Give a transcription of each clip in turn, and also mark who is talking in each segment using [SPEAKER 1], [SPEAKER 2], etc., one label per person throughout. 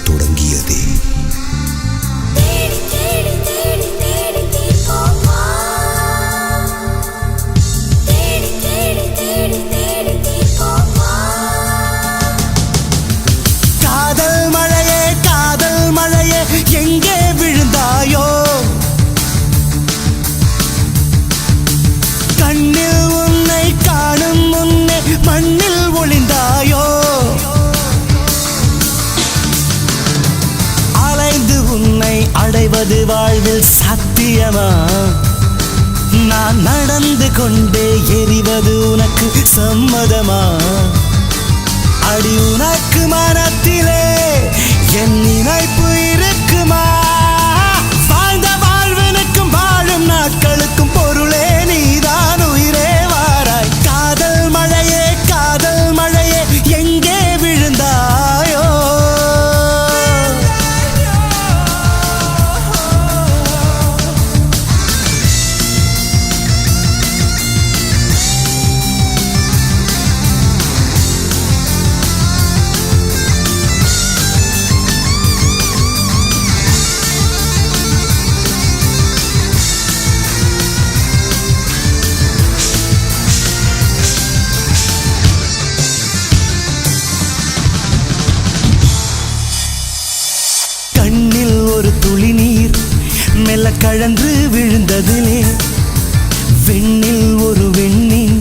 [SPEAKER 1] தொடங்கியதே.
[SPEAKER 2] காதல் மழையே காதல் மழையே எங்கே விழுந்தாயோ, கண்ணில் உன்னை காணும் முன்னே மண்ணில் ஒளிந்தாயோ, அலைந்து உன்னை அடைவது வாழ்வில் சாத்தியமா, நான் நடந்து கொண்டே எரிவது உனக்கு சம்மதமா, அடி உனக்கு மனத்திலே என் நினைப்பு இருக்குமா, வாழ்ந்த வாழ்வனுக்கும் வாழும் நாட்களுக்கும் பொருளே நீதான் உயிரே வாராய். காதல் மழையே எங்கே விழுந்தாயோ, கண்ணில் ஒரு துளி நீர் மெல்ல கழன்று விழுந்ததிலே, வெண்ணில் ஒரு வெண்ணின்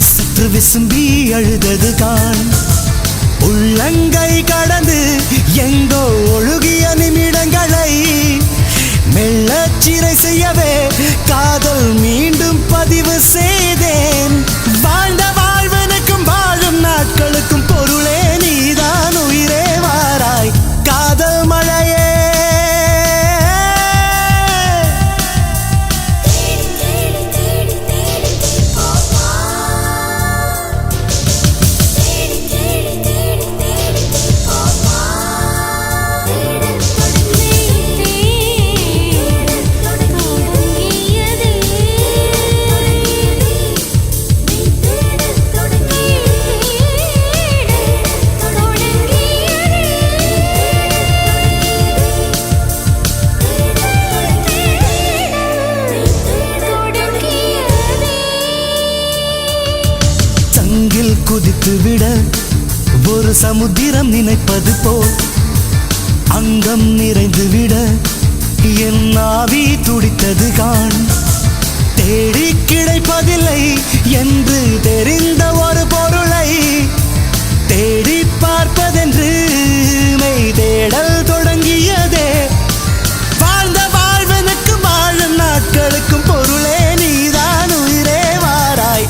[SPEAKER 2] சற்று விசும்பி அழுதது கான், உள்ளங்கை கடந்து எங்கோ ஒழுகிய நிமிடங்களை மெல்லச் சிறை செய்யவே காதல் மீண்டும் பதிவு செய்தேன். வாழ்ந்த வாழ்வனுக்கும் வாழும் நாட்களுக்கும் பொருளே நீதான் உயிரே வாராய். காதல் மழையே குதித்து விட ஒரு சமுத்திரம் நினைப்பது போல் அங்கம் நிறைந்து விட என் ஆவி துடித்தது காண், தேடி கிடைப்பதில்லை என்று தெரிந்த ஒரு பொருளை தேடி பார்ப்பதென்று மெய் தேடல் தொடங்கியதே. வாழ்ந்த வாழ்வனுக்கு வாழும் நாட்களுக்கும் பொருளே நீதான் உயிரே வாராய்.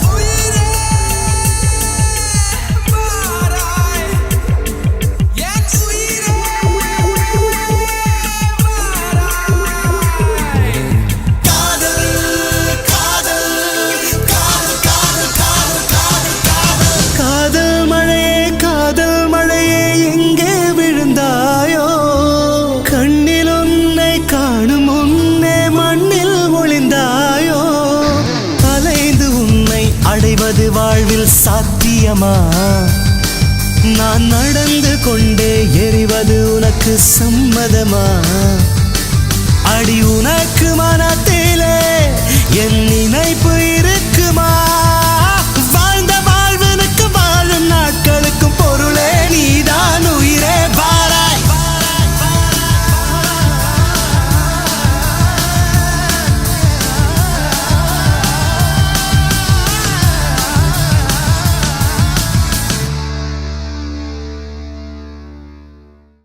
[SPEAKER 2] அடைவது வாழ்வில் சாத்தியமா, நான் நடந்து கொண்டே எரிவது உனக்கு சம்மதமா.